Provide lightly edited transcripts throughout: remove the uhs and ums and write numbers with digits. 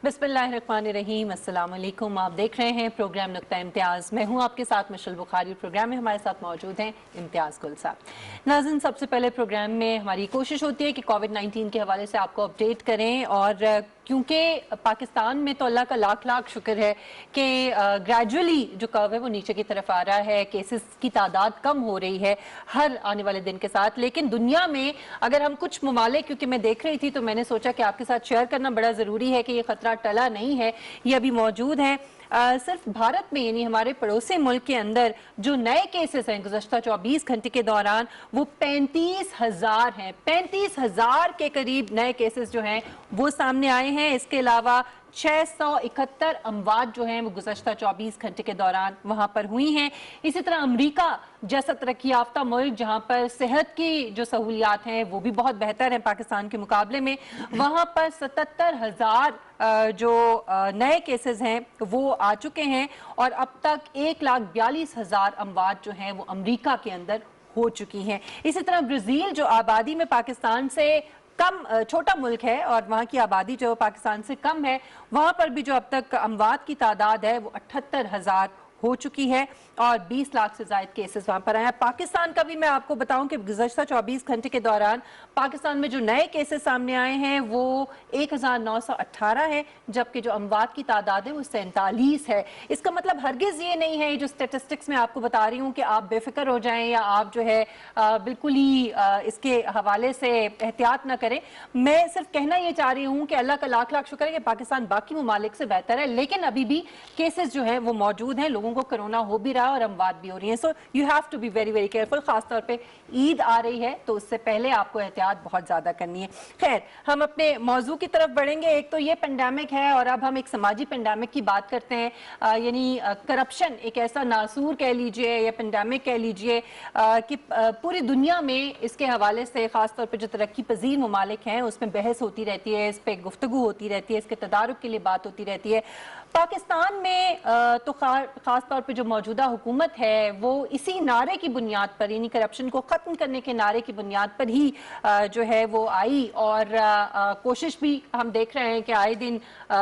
बिस्मिल्लाहिर्रहमानिर्रहीम, अस्सलाम वालेकुम। आप देख रहे हैं प्रोग्राम नुक्ता इम्तियाज़। मैं हूं आपके साथ मिशल बुखारी। प्रोग्राम में हमारे साथ मौजूद हैं इम्तियाज़ गुल साहब। नाज़रीन, सबसे पहले प्रोग्राम में हमारी कोशिश होती है कि कोविड-19 के हवाले से आपको अपडेट करें, और क्योंकि पाकिस्तान में तो अल्लाह का लाख लाख शुक्र है कि ग्रेजुअली जो कर्व है वो नीचे की तरफ आ रहा है, केसेस की तादाद कम हो रही है हर आने वाले दिन के साथ। लेकिन दुनिया में अगर हम कुछ ममालिक, क्योंकि मैं देख रही थी तो मैंने सोचा कि आपके साथ शेयर करना बड़ा ज़रूरी है कि ये खतरा टला नहीं है, ये अभी मौजूद है। सिर्फ भारत में यानी हमारे पड़ोसी मुल्क के अंदर जो नए केसेस हैं गुज़श्ता 24 घंटे के दौरान वो 35,000 हैं। 35,000 के करीब नए केसेस जो हैं वो सामने आए हैं। इसके अलावा 671 अमवात जो हैं वो गुज़श्ता 24 घंटे के दौरान वहाँ पर हुई हैं। इसी तरह अमेरिका जैसा तरक्की याफ्ता मुल्क जहाँ पर सेहत की जो सहूलियात हैं वो भी बहुत बेहतर हैं पाकिस्तान के मुकाबले में, वहाँ पर 77,000 जो नए केसेस हैं वो आ चुके हैं, और अब तक 1,42,000 अमवात जो हैं वो अमेरिका के अंदर हो चुकी हैं। इसी तरह ब्राज़ील जो आबादी में पाकिस्तान से कम, छोटा मुल्क है और वहाँ की आबादी जो पाकिस्तान से कम है, वहाँ पर भी जो अब तक अमवात की तादाद है वो 78,000 हो चुकी है, और 20 लाख से ज़ायद केसेस वहाँ पर आए हैं। पाकिस्तान का भी मैं आपको बताऊं कि गुज़श्ता 24 घंटे के दौरान पाकिस्तान में जो नए केसेस सामने आए हैं वो 1,918 है, जबकि जो अमवात की तादाद है वो 47 है। इसका मतलब हरगिज़ ये नहीं है, जो स्टेटिस्टिक्स मैं आपको बता रही हूँ, कि आप बेफिक्र हो जाएं या आप जो है बिल्कुल ही इसके हवाले से एहतियात ना करें। मैं सिर्फ कहना ये चाह रही हूँ कि अल्लाह का लाख लाख शुक्र है कि पाकिस्तान बाकी ममालिक से बेहतर है, लेकिन अभी भी केसेस जो है वो मौजूद हैं, लोगों को कोरोना हो भी रहा है और अमवात भी हो रही है। So you have to be very very careful. खासतौर पे ईद आ रही है तो उससे पहले आपको एहतियात बहुत ज्यादा करनी है। खैर, हम अपने मौजू की तरफ बढ़ेंगे। एक तो ये पेंडेमिक है और अब हम एक समाजी पेंडेमिक की बात करते हैं, यानी करप्शन एक ऐसा नासूर कह लीजिए या पेंडेमिक कह लीजिए कि पूरी दुनिया में इसके हवाले से खासतौर पर जो तरक्की पजीर ममालिक हैं उसमें बहस होती रहती है, इस पर गुफ्तगू होती रहती है, इसके तदारुक के लिए बात होती रहती है। पाकिस्तान में तो खास तौर पे जो मौजूदा हुकूमत है वो इसी नारे की बुनियाद पर, यानी करप्शन को ख़त्म करने के नारे की बुनियाद पर ही जो है वो आई, और कोशिश भी हम देख रहे हैं कि आए दिन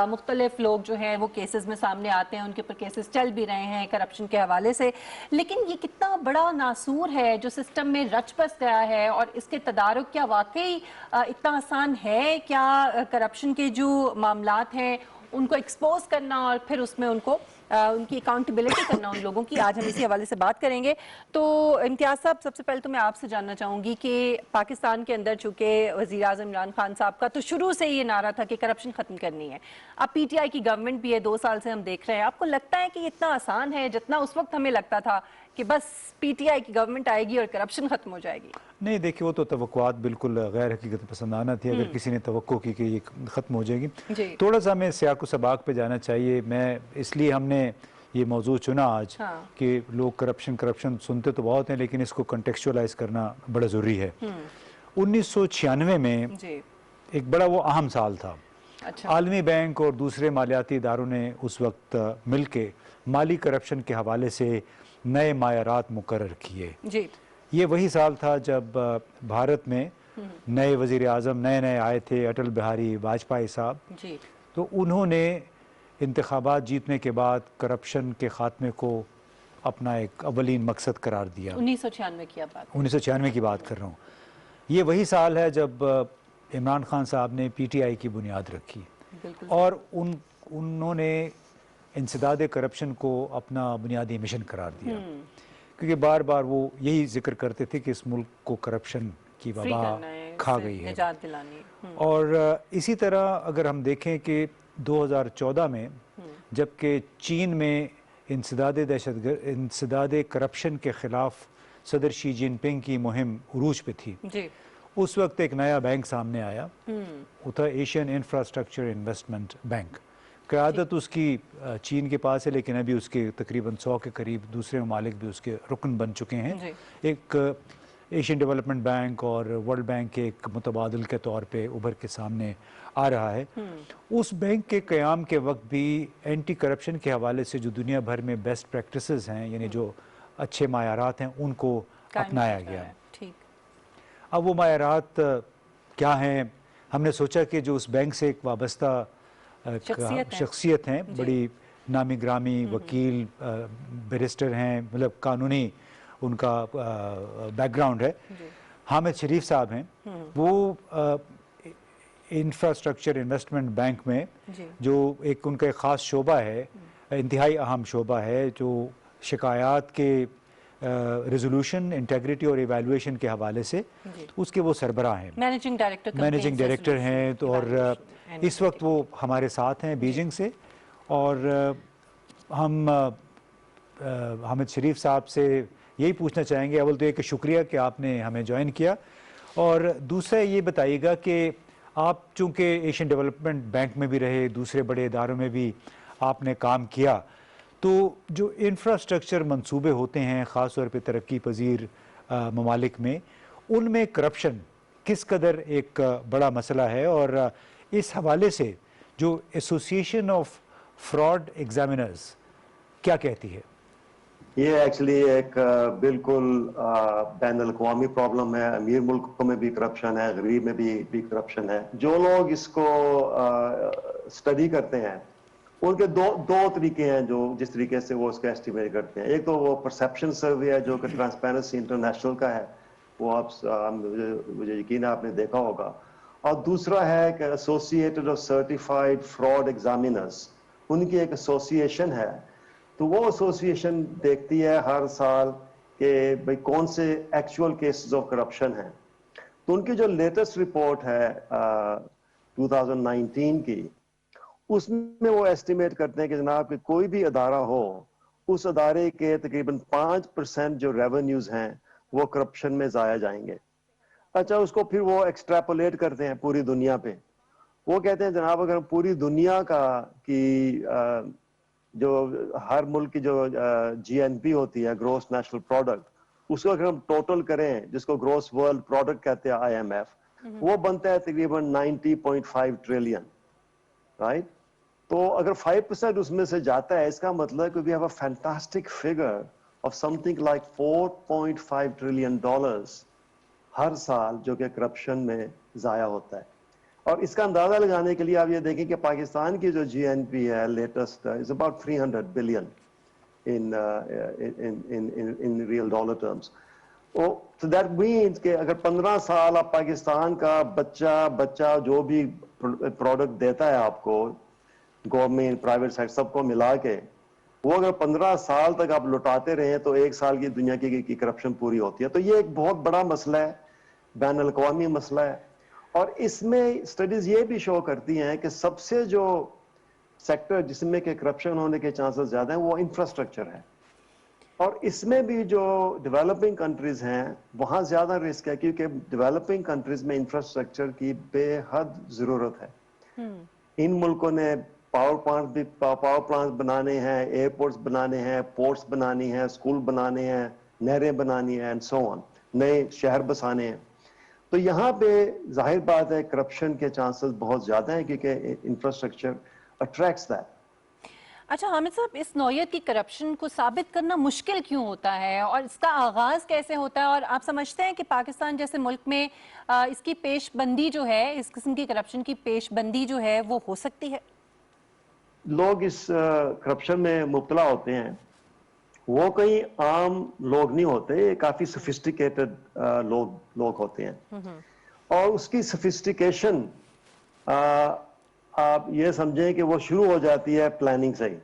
मुख्तलिफ लोग जो हैं वो केसेस में सामने आते हैं, उनके ऊपर केसेस चल भी रहे हैं करप्शन के हवाले से। लेकिन ये कितना बड़ा नासूर है जो सिस्टम में रच बस गया है, और इसके तदारुक क्या वाकई इतना आसान है क्या? करप्शन के जो मामलात हैं उनको एक्सपोज करना और फिर उसमें उनको उनकी अकाउंटेबिलिटी करना उन लोगों की, आज हम इसी हवाले से बात करेंगे। तो इम्तियाज़ साहब, सबसे पहले तो मैं आपसे जानना चाहूँगी कि पाकिस्तान के अंदर चूँकि वज़ीर आज़म इमरान खान साहब का तो शुरू से ये नारा था कि करप्शन ख़त्म करनी है, अब PTI की गवर्नमेंट भी है, 2 साल से हम देख रहे हैं। आपको लगता है कि इतना आसान है जितना उस वक्त हमें लगता था कि बस PTI की गवर्नमेंट आएगी और करप्शन ख़त्म हो जाएगी? नहीं, देखिए, वो तो तवक्कुआत बिल्कुल गैर हकीकत पसंदाना थी अगर किसी ने तवक्को की कि ये ख़त्म हो जाएगी। थोड़ा सा हमें सियाक़ सबाक़ पे जाना चाहिए। मैं इसलिए हमने ये मौजू चुना आज कि लोग करप्शन सुनते तो बहुत हैं, लेकिन इसको कंटेक्चुअलाइज करना बड़ा ज़रूरी है। 1996 में एक बड़ा वो अहम साल था। आलमी बैंक और दूसरे मालियाती इदारों ने उस वक्त मिल के माली करप्शन के हवाले से नए मायारात मुकर्रर किए। ये वही साल था जब भारत में नए वज़ीर आज़म नए आए थे, अटल बिहारी वाजपेयी साहब। तो उन्होंने इंतखाबात जीतने के बाद करप्शन के ख़ात्मे को अपना एक अवलीन मकसद करार दिया। 1996 की बात कर रहा हूँ। ये वही साल है जब इमरान खान साहब ने PTI की बुनियाद रखी, और उन्होंने इंसदाद करप्शन को अपना बुनियादी मिशन करार दिया, क्योंकि बार बार वो यही जिक्र करते थे कि इस मुल्क को करप्शन की वबा खा गई है। और इसी तरह अगर हम देखें कि 2014 में जबकि चीन में इंसदाद करप्शन के ख़िलाफ़ सदर शी जिनपिंग की मुहिम उरूज पे थी, उस वक्त एक नया बैंक सामने आया, वो था एशियन इंफ्रास्ट्रक्चर इन्वेस्टमेंट बैंक। क़यादत उसकी चीन के पास है, लेकिन अभी उसके तकरीबन 100 के करीब दूसरे ममालिक भी उसके रुकन बन चुके हैं। एक एशियन डेवलपमेंट बैंक और वर्ल्ड बैंक के एक मुतबादिल के तौर पे उभर के सामने आ रहा है। उस बैंक के क़याम के वक्त भी एंटी करप्शन के हवाले से जो दुनिया भर में बेस्ट प्रैक्टिसेस हैं, यानी जो अच्छे मायारात हैं, उनको अपनाया गया। अब वो मायारात क्या हैं? हमने सोचा कि जो उस बैंक से एक वाबस्ता शख्सियत हैं, बड़ी नामी ग्रामी वकील, बैरिस्टर हैं, मतलब कानूनी उनका बैकग्राउंड है। हामिद शरीफ साहब हैं, वो इंफ्रास्ट्रक्चर इन्वेस्टमेंट बैंक में जो एक उनका एक ख़ास शोबा है, इंतहाई अहम शोबा है, जो शिकायत के रेजोल्यूशन, इंटेग्रिटी और इवैल्यूएशन के हवाले से उसके वो सरबराह हैं, मैनेजिंग डायरेक्टर हैं। तो और इस वक्त वो हमारे साथ हैं बीजिंग से, और हम हामिद शरीफ साहब से यही पूछना चाहेंगे, अव्वल तो ये कि शुक्रिया कि आपने हमें ज्वाइन किया, और दूसरा ये बताइएगा कि आप चूँकि एशियन डेवलपमेंट बैंक में भी रहे, दूसरे बड़े इदारों में भी आपने काम किया, तो जो इंफ्रास्ट्रक्चर मंसूबे होते हैं ख़ास तौर पे तरक्की पजीर ममालिक में, उनमें करप्शन किस कदर एक बड़ा मसला है, और इस हवाले से जो एसोसिएशन ऑफ फ्रॉड एग्जामिनर्स क्या कहती है? ये एक्चुअली एक बिल्कुल बैनुल-अक़वामी प्रॉब्लम है। अमीर मुल्कों में भी करप्शन है, गरीब में भी करप्शन है। जो लोग इसको स्टडी करते हैं, उनके दो तरीके हैं जो जिस तरीके से वो उसका एस्टिमेट करते हैं। एक तो वो परसेप्शन सर्वे है जो कि ट्रांसपेरेंसी इंटरनेशनल का है, वो मुझे यकीन है आपने देखा होगा। और दूसरा है कि associated of certified fraud examiners, उनकी एक एसोसिएशन है। तो वो एसोसिएशन देखती है हर साल कि भाई कौन से एक्चुअल केसेस ऑफ करप्शन हैं। तो उनकी जो लेटेस्ट रिपोर्ट है 2019 की, उसमें वो एस्टिमेट करते हैं कि जनाब कि कोई भी अदारा हो, उस अदारे के तकरीबन 5% जो रेवेन्यूज हैं वो करप्शन में ज़ाया जाएंगे। अच्छा, उसको फिर वो एक्सट्रैपोलेट करते हैं पूरी दुनिया पे। वो कहते हैं जनाब अगर पूरी दुनिया की जो हर मुल्क की जो GNP होती है, ग्रोस नेशनल प्रोडक्ट, उसको अगर हम टोटल करें, जिसको ग्रोस वर्ल्ड प्रोडक्ट कहते हैं IMF, वो बनता है तकरीबन 90.5 ट्रिलियन, राइट। तो अगर 5% उसमें से जाता है, इसका मतलब है कि we have a fantastic figure of something like $4.5 trillion हर साल जो कि करप्शन में ज़ाया होता है। और इसका अंदाज़ा लगाने के लिए आप ये देखें कि पाकिस्तान की जो GNP है latest is about 300 billion in real dollar terms. तो दैट मीन्स कि अगर 15 साल आप पाकिस्तान का बच्चा जो भी प्रोडक्ट देता है आपको, गवर्नमेंट प्राइवेट सेक्टर सबको मिला के, वो अगर 15 साल तक आप लुटाते रहे तो एक साल की दुनिया की करप्शन पूरी होती है। तो ये एक बहुत बड़ा मसला है, बैनुल-अक़वामी मसला है। और इसमें स्टडीज ये भी शो करती हैं कि सबसे जो सेक्टर जिसमें के करप्शन होने के चांसेस ज्यादा हैं वो इंफ्रास्ट्रक्चर है। और इसमें भी जो डेवलपिंग कंट्रीज हैं वहाँ ज्यादा रिस्क है, क्योंकि डेवलपिंग कंट्रीज में इंफ्रास्ट्रक्चर की बेहद जरूरत है। इन मुल्कों ने पावर प्लांट बनाने हैं, एयरपोर्ट्स बनाने हैं, पोर्ट्स बनानी है, स्कूल बनाने हैं, नहरें बनानी है एंड सो ऑन, नए शहर बसाने हैं। तो यहाँ पे जाहिर बात है करप्शन के चांसेस बहुत ज्यादा हैं, क्योंकि इंफ्रास्ट्रक्चर अट्रैक्ट्स दैट। अच्छा हामिद साहब, इस नौयत की करप्शन को साबित करना मुश्किल क्यों होता है और इसका आगाज कैसे होता है, और आप समझते हैं कि पाकिस्तान जैसे मुल्क में इसकी पेशबंदी जो है, इस किस्म की करप्शन की पेशबंदी जो है वो हो सकती है? लोग इस करप्शन में मुब्तला होते हैं, वो कई आम लोग नहीं होते, काफी सोफिस्टिकेटेड लोग होते हैं। और उसकी सोफिस्टिकेशन आप ये समझें कि वो शुरू हो जाती है प्लानिंग से ही,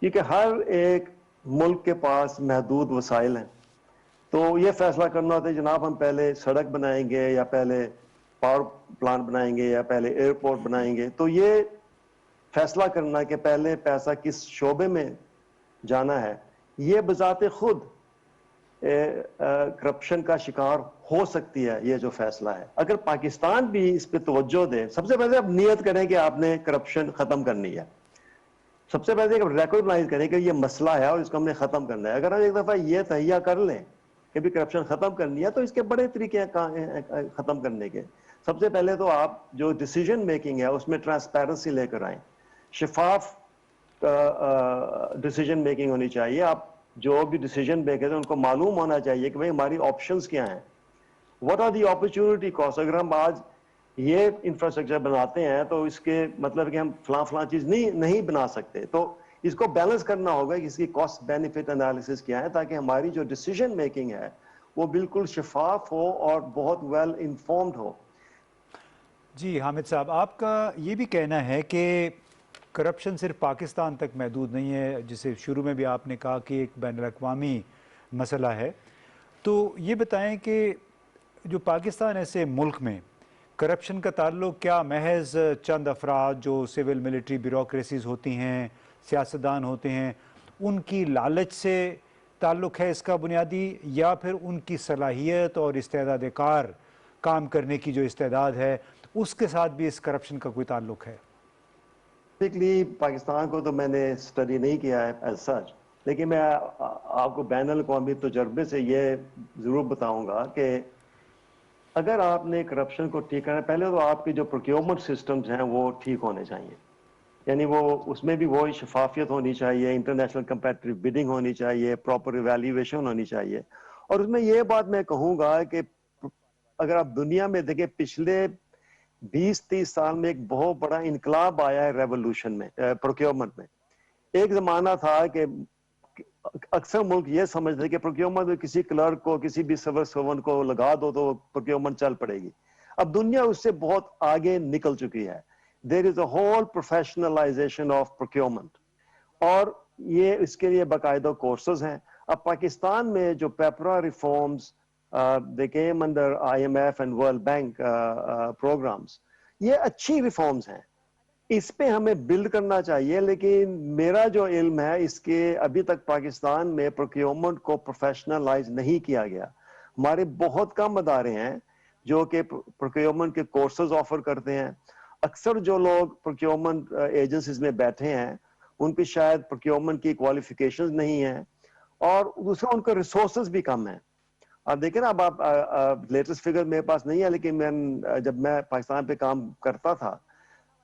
क्योंकि हर एक मुल्क के पास महदूद वसाइल हैं। तो ये फैसला करना होता है जनाब हम पहले सड़क बनाएंगे या पहले पावर प्लांट बनाएंगे या पहले एयरपोर्ट बनाएंगे। तो ये फैसला करना कि पहले पैसा किस शोबे में जाना है, ये बजाते खुद करप्शन का शिकार हो सकती है। ये जो फैसला है, अगर पाकिस्तान भी इस पे तवज्जो दे, सबसे पहले आप नियत करें कि आपने करप्शन खत्म करनी है। सबसे पहले रिकॉग्नाइज करें कि ये मसला है और इसको हमने खत्म करना है। अगर हम एक दफा ये तहिया कर लें कि भी करप्शन खत्म करनी है, तो इसके बड़े तरीके हैं खत्म करने के। सबसे पहले तो आप जो डिसीजन मेकिंग है उसमें ट्रांसपेरेंसी लेकर आए, शफाफ डिसीजन मेकिंग होनी चाहिए। आप जो भी डिसीजन मेकर हैं उनको मालूम होना चाहिए कि भाई हमारी ऑप्शंस क्या हैं, what are the opportunity cost. अगर हम आज یہ انفراسٹرکچر بناتے ہیں تو اس کے مطلب کہ ہم فلاں چیز نہیں بنا سکتے. تو اس کو بیلنس کرنا ہوگا کہ اس کی کاسٹ بینیفٹ انالیسس کیا ہے تاکہ ہماری جو ڈیسیجن میکنگ ہے وہ بالکل شفاف ہو اور بہت ویل انفارمڈ ہو. جی حامد صاحب، آپ کا یہ بھی کہنا ہے کہ کرپشن صرف پاکستان تک محدود نہیں ہے، جسے شروع میں بھی آپ نے کہا کہ ایک بین الاقوامی مسئلہ ہے. تو یہ بتائیں کہ جو پاکستان ایسے ملک میں کرپشن کا تعلق کیا محض چند افراد جو سول ملٹری بیوروکریسیز ہوتی ہیں، سیاستدان ہوتے ہیں، ان کی لالچ سے تعلق ہے اس کا بنیادی، یا پھر ان کی صلاحیت اور استعداد کار کام کرنے کی جو استعداد ہے اس کے ساتھ بھی اس کرپشن کا کوئی تعلق ہے؟ بیسکلی پاکستان کو تو میں نے اسٹڈی نہیں کیا ہے ایز سچ، لیکن میں آپ کو بین الاقوامی تجربے سے یہ ضرور بتاؤں گا کہ اگر آپ نے کرپشن کو ٹھیک کرنا، پہلے تو آپ کے جو پروکیورمنٹ سسٹمز ہیں وہ ٹھیک ہونے چاہیے. یعنی وہ اس میں بھی وہی شفافیت ہونی چاہیے، انٹرنیشنل کمپیٹیٹیو بڈنگ ہونی چاہیے، پراپر ایویلیویشن ہونی چاہیے. اور اس میں یہ بات میں کہوں گا کہ اگر آپ دنیا میں دیکھیں پچھلے 20-30 سال میں ایک بہت بڑا انقلاب آیا ہے ریولوشن میں، پروکیورمنٹ میں. ایک زمانہ تھا کہ اکثر ملک یہ سمجھتے کہ پروکیورمنٹ میں کسی کلرک کو، کسی بھی سول سرونٹ کو لگا دو تو پروکیورمنٹ چل پڑے گی. اب دنیا اس سے بہت آگے نکل چکی ہے. There is a whole professionalization of procurement. اور یہ اس کے لیے باقاعدہ کورسز ہیں. اب پاکستان میں جو PEPRA reforms they came under IMF and World Bank programs، یہ اچھی ریفارمز ہیں، اس پہ ہمیں بلڈ کرنا چاہیے. لیکن میرا جو علم ہے اس کے ابھی تک پاکستان میں پروکیورمنٹ کو پروفیشنلائز نہیں کیا گیا. ہمارے بہت کم ادارے ہیں جو کہ پروکیورمنٹ کے کورسز آفر کرتے ہیں. اکثر جو لوگ پروکیورمنٹ ایجنسیز میں بیٹھے ہیں ان پہ شاید پروکیورمنٹ کی کوالیفیکیشنز نہیں ہیں، اور دوسرا ان کا ریسورسز بھی کم ہیں. آپ دیکھیں نا، اب آپ لیٹسٹ فگر میرے پاس نہیں ہے، لیکن جب میں پاکستان پہ کام کرتا تھا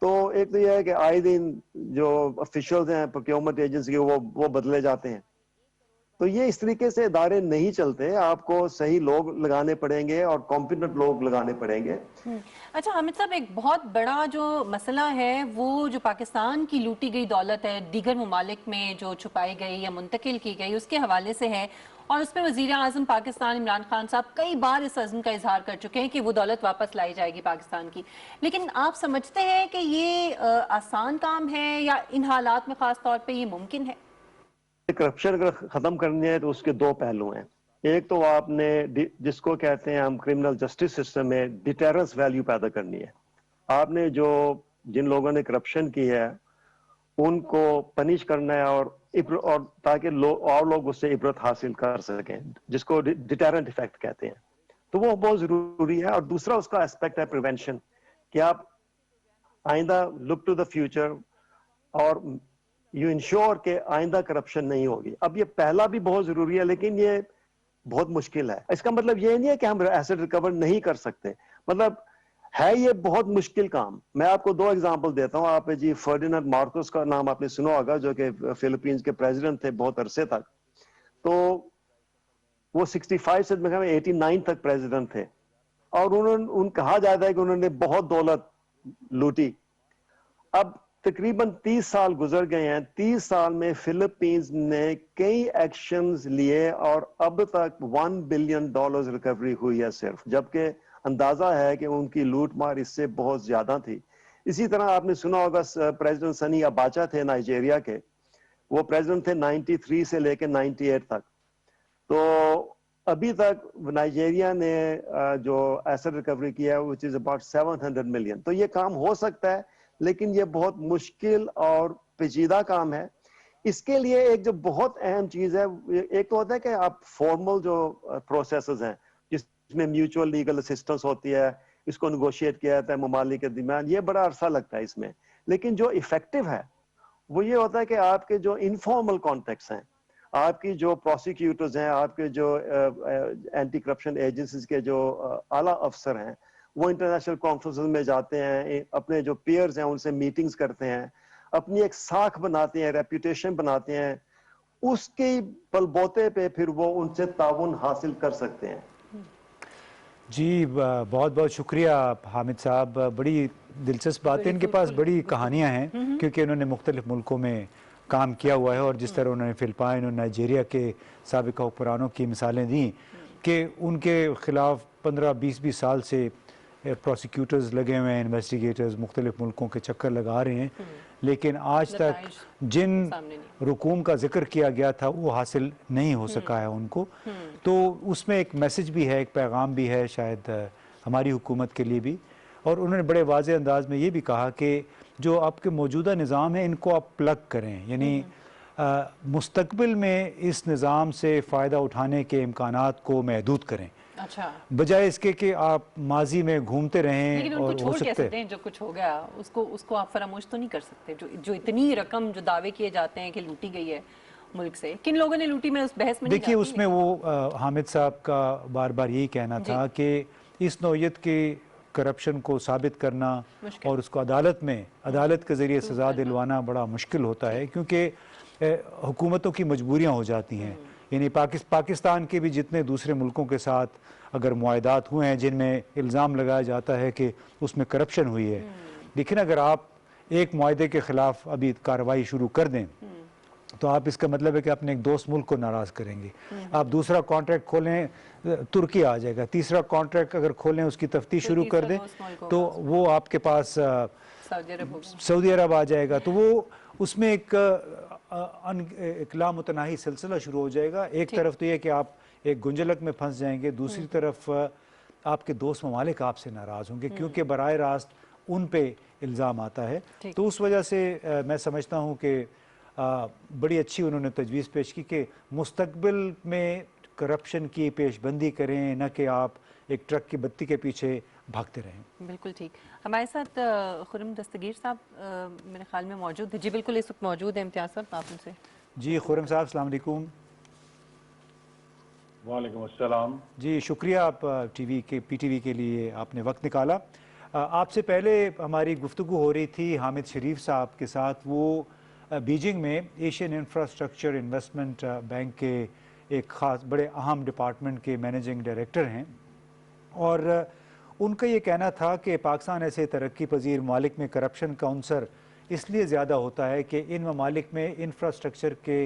تو ایک تو یہ ہے کہ آئے دن جو افیشلز ہیں پروکیورمنٹ ایجنسی کے وہ بدلے جاتے ہیں. تو یہ اس طریقے سے ادارے نہیں چلتے. آپ کو صحیح لوگ لگانے پڑیں گے اور کمپیٹنٹ لوگ لگانے پڑیں گے. اچھا حامد صاحب، ایک بہت بڑا جو مسئلہ ہے وہ جو پاکستان کی لوٹی گئی دولت ہے دیگر ممالک میں جو چھپائی گئی یا منتقل کی گئی اس کے حوالے سے ہے، اور اس پہ وزیر اعظم پاکستان عمران خان صاحب کئی بار اس عزم کا اظہار کر چکے ہیں کہ وہ دولت واپس لائی جائے گی پاکستان کی. لیکن آپ سمجھتے ہیں کہ یہ آسان کام ہے یا ان حالات میں خاص طور پہ یہ ممکن ہے؟ کرپشن اگر ختم کرنی ہے تو اس کے دو پہلو ہیں. ایک تو آپ نے جس کو کہتے ہیں ہم کرمنل جسٹس سسٹم میں ڈیٹرنس ویلیو پیدا کرنی ہے. آپ نے جن لوگوں نے کرپشن کی ہے ان کو پنش کرنا ہے، اور تاکہ اور لوگ اس سے عبرت حاصل کر سکیں، جس کو ڈیٹرنٹ ایفیکٹ کہتے ہیں. تو وہ بہت ضروری ہے. اور دوسرا اس کا اسپیکٹ ہے پریونشن، کہ آپ آئندہ لک ٹو دا فیوچر اور یو انشور کہ آئندہ کرپشن نہیں ہوگی. اب یہ پہلا بھی بہت ضروری ہے لیکن یہ بہت مشکل ہے. اس کا مطلب یہ نہیں ہے کہ ہم ایسٹ ریکور نہیں کر سکتے، مطلب ہے یہ بہت مشکل کام. میں آپ کو دو ایگزامپل دیتا ہوں. آپ جی فرڈیننڈ مارکوس کا نام آپ نے سنا ہوگا، جو کہ فلپینز کے پریزیڈنٹ تھے بہت عرصے تک. تو وہ 65 سے 89 تک پریزیڈنٹ تھے، اور کہا جاتا ہے کہ انہوں نے بہت دولت لوٹی. اب تقریباً 30 سال گزر گئے ہیں. 30 سال میں فلپینز نے کئی ایکشنز لیے اور اب تک $1 بلین ریکوری ہوئی ہے صرف، جبکہ اندازہ ہے کہ ان کی لوٹ مار اس سے بہت زیادہ تھی. اسی طرح آپ نے سنا ہوگا پریزیڈنٹ سنی اباچا تھے نائجیریا کے، وہ پریزیڈنٹ تھے 93 سے لے کے 98 تک. تو ابھی تک نائجیریا نے جو ایسٹ ریکوری کیا ہے which is about 700 ملین. تو یہ کام ہو سکتا ہے لیکن یہ بہت مشکل اور پیچیدہ کام ہے. اس کے لیے ایک جو بہت اہم چیز ہے، ایک تو ہوتا ہے کہ آپ فارمل جو پروسیسز ہیں جس میں میوچول لیگل اسسٹنس ہوتی ہے، اس کو نیگوشیٹ کیا جاتا ہے ممالک کے درمیان، یہ بڑا عرصہ لگتا ہے اس میں. لیکن جو ایفیکٹو ہے وہ یہ ہوتا ہے کہ آپ کے جو انفارمل کانٹیکٹس ہیں، آپ کی جو پروسیکیوٹرز ہیں، آپ کے جو اینٹی کرپشن ایجنسیز کے جو اعلیٰ افسر ہیں، وہ انٹرنیشنل کانفرنسز میں جاتے ہیں، اپنے جو پیئرز ہیں ان سے میٹنگز کرتے ہیں، اپنی ایک ساکھ بناتے ہیں، ریپوٹیشن بناتے ہیں. اس کے بل بوتے پہ پھر وہ ان سے تعاون حاصل کر سکتے ہیں. जी बहुत बहुत शुक्रिया हामिद साहब, बड़ी दिलचस्प बातें, इनके पास बड़ी कहानियां हैं क्योंकि उन्होंने मुख्तलिफ मुल्कों में काम किया हुआ है, और जिस तरह उन्होंने फिलिपाइन और नाइजीरिया के साबिका हुक्मरानों की मिसालें दी कि उनके खिलाफ 15-20 साल से प्रोसिक्यूटर्स लगे हुए हैं, इन्वेस्टिगेटर्स मुख्तलिफ मुल्कों के चक्कर लगा रहे हैं, लेकिन आज तक जिन रुकूम का जिक्र किया गया था वो हासिल नहीं हो सका है उनको। तो उसमें एक मैसेज भी है, एक पैगाम भी है शायद हमारी हुकूमत के लिए भी। और उन्होंने बड़े वाज़े अंदाज में ये भी कहा कि जो आपके मौजूदा निज़ाम है इनको आप प्लग करें, यानी मुस्तकबिल में इस निज़ाम से फ़ायदा उठाने के इम्कानात को महदूद करें। अच्छा, बजाय इसके कि आप माजी में घूमते रहें। लेकिन उनको छोड़ कैसे दें, जो कुछ हो गया उसको आप फरामोश तो नहीं कर सकते। जो इतनी रकम जो दावे किए जाते हैं कि लूटी गई है मुल्क से, किन लोगों ने लूटी, में उस बहस में देखिए उसमें वो हामिद साहब का बार बार यही कहना था कि इस नौयत के करप्शन को साबित करना और उसको अदालत के ज़रिए सज़ा दिलवाना बड़ा मुश्किल होता है, क्योंकि हुकूमतों की मजबूरियाँ हो जाती हैं। यानी पाकिस्तान के भी जितने दूसरे मुल्कों के साथ अगर मुआहदात हुए हैं जिनमें इल्ज़ाम लगाया जाता है कि उसमें करप्शन हुई है, लेकिन अगर आप एक मुआहदे के ख़िलाफ़ अभी कार्रवाई शुरू कर दें तो आप इसका मतलब है कि अपने एक दोस्त मुल्क को नाराज़ करेंगे। आप दूसरा कॉन्ट्रैक्ट खोलें, तुर्की आ जाएगा। तीसरा कॉन्ट्रैक्ट अगर खोलें, उसकी तफ्तीश शुरू कर दें तो वो आपके पास सऊदी अरब आ जाएगा। तो वो उसमें एक लामुतनाही सिलसिला शुरू हो जाएगा। एक तरफ तो ये कि आप एक गुंजलक में फंस जाएंगे, दूसरी तरफ आपके दोस्त ममालिक आपसे नाराज़ होंगे क्योंकि बराह रास्त उन पे इल्ज़ाम आता है। तो उस वजह से मैं समझता हूँ कि बड़ी अच्छी उन्होंने तजवीज़ पेश की कि मुस्तकबिल में करप्शन की पेशबंदी करें, न कि आप एक ट्रक की बत्ती के पीछे भागते रहें। बिल्कुल ठीक। हमारे साथ खुर्रम दस्तगीर साहब मेरे ख्याल में मौजूद है। जी बिल्कुल, इस वक्त मौजूद है इम्तियाज़ साहब, आप उनसे। जी खुर्रम साहब, अस्सलाम वालेकुम। वालेकुम अस्सलाम। जी शुक्रिया, आप PTV के लिए आपने वक्त निकाला। आपसे पहले हमारी गुफ्तगू हो रही थी हामिद शरीफ साहब के साथ, वो बीजिंग में एशियन इंफ्रास्ट्रक्चर इन्वेस्टमेंट बैंक के एक ख़ास बड़े अहम डिपार्टमेंट के मैनेजिंग डायरेक्टर हैं, और उनका ये कहना था कि पाकिस्तान ऐसे तरक्की पजीर ममालिक में करप्शन का अंसर इसलिए ज़्यादा होता है कि इन ममालिक में इंफ्रास्ट्रक्चर के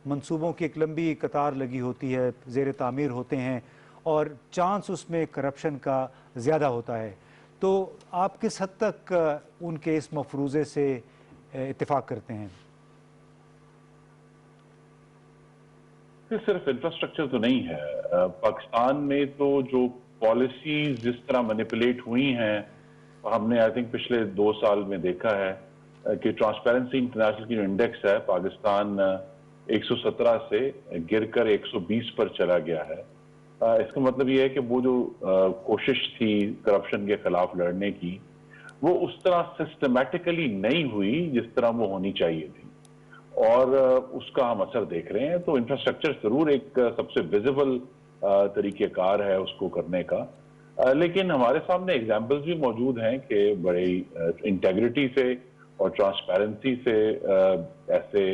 मंसूबों की एक लंबी कतार लगी होती है, ज़ेर तामीर होते हैं, और चांस उसमें करप्शन का ज़्यादा होता है। तो आप किस हद तक उनके इस मफरूज़े से इत्तेफाक करते हैं? सिर्फ इंफ्रास्ट्रक्चर तो नहीं है, पाकिस्तान में तो जो पॉलिसीज जिस तरह मैनिपुलेट हुई हैं, हमने आई थिंक पिछले 2 साल में देखा है कि ट्रांसपेरेंसी इंटरनेशनल की जो इंडेक्स है, पाकिस्तान 117 से गिरकर 120 पर चला गया है। इसका मतलब ये है कि वो जो कोशिश थी करप्शन के खिलाफ लड़ने की, वो उस तरह सिस्टमैटिकली नहीं हुई जिस तरह वो होनी चाहिए थी, और उसका हम असर देख रहे हैं। तो इंफ्रास्ट्रक्चर जरूर एक सबसे विजिबल तरीक़ेकार है उसको करने का, लेकिन हमारे सामने एग्जाम्पल्स भी मौजूद हैं कि बड़ी इंटेग्रिटी से और ट्रांसपेरेंसी से ऐसे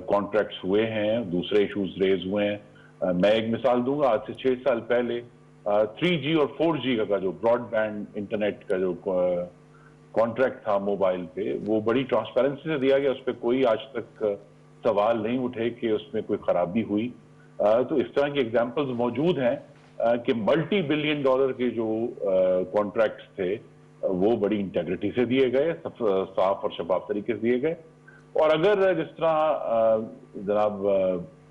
कॉन्ट्रैक्ट्स हुए हैं, दूसरे इशूज रेज हुए हैं। मैं एक मिसाल दूंगा, आज से 6 साल पहले 3G और 4G का जो ब्रॉडबैंड इंटरनेट का जो कॉन्ट्रैक्ट था मोबाइल पे, वो बड़ी ट्रांसपेरेंसी से दिया गया, उस पर कोई आज तक सवाल नहीं उठे कि उसमें कोई खराबी हुई। तो इस तरह की एग्जांपल्स मौजूद हैं कि मल्टी बिलियन डॉलर के जो कॉन्ट्रैक्ट्स थे वो बड़ी इंटेग्रिटी से दिए गए, साफ और शफाफ तरीके से दिए गए। और अगर जिस तरह जनाब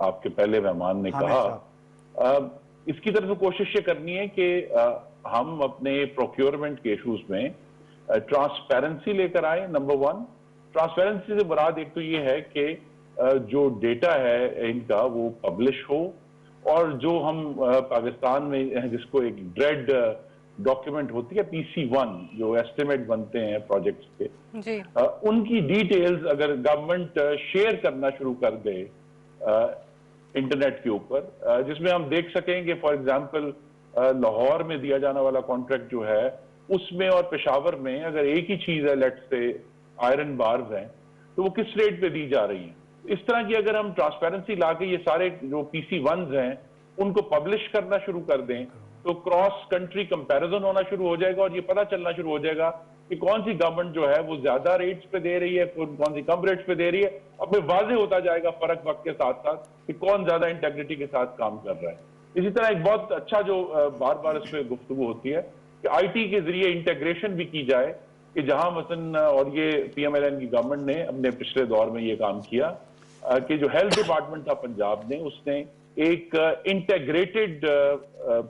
आपके पहले मेहमान ने कहा, इसकी तरफ कोशिश ये करनी है कि हम अपने प्रोक्योरमेंट के इशूज में ट्रांसपेरेंसी लेकर आए। नंबर 1, ट्रांसपेरेंसी से मुराद एक तो ये है कि जो डेटा है इनका वो पब्लिश हो, और जो हम पाकिस्तान में जिसको एक ड्रेड डॉक्यूमेंट होती है PC1, जो एस्टिमेट बनते हैं प्रोजेक्ट्स के जी। उनकी डिटेल्स अगर गवर्नमेंट शेयर करना शुरू कर दे इंटरनेट के ऊपर, जिसमें हम देख सकेंगे फॉर एग्जांपल लाहौर में दिया जाने वाला कॉन्ट्रैक्ट जो है उसमें और पेशावर में अगर एक ही चीज है, लेट्स से आयरन बार्स हैं, तो वो किस रेट पे दी जा रही हैं। इस तरह की अगर हम ट्रांसपेरेंसी लाके ये सारे जो PC1s हैं उनको पब्लिश करना शुरू कर दें, तो क्रॉस कंट्री कंपैरिजन होना शुरू हो जाएगा और ये पता चलना शुरू हो जाएगा कि कौन सी गवर्नमेंट जो है वो ज्यादा रेट्स पे दे रही है, कौन सी कम रेट्स पे दे रही है। अब में वाजे होता जाएगा फर्क वक्त के साथ साथ कि कौन ज्यादा इंटेग्रिटी के साथ काम कर रहा है। इसी तरह एक बहुत अच्छा जो बार बार इस पर गुफ्तगू होती है कि आईटी के जरिए इंटेग्रेशन भी की जाए, कि जहां मसलन, और ये पीएमएलएन की गवर्नमेंट ने अपने पिछले दौर में ये काम किया कि जो हेल्थ डिपार्टमेंट था पंजाब ने, उसने एक इंटेग्रेटेड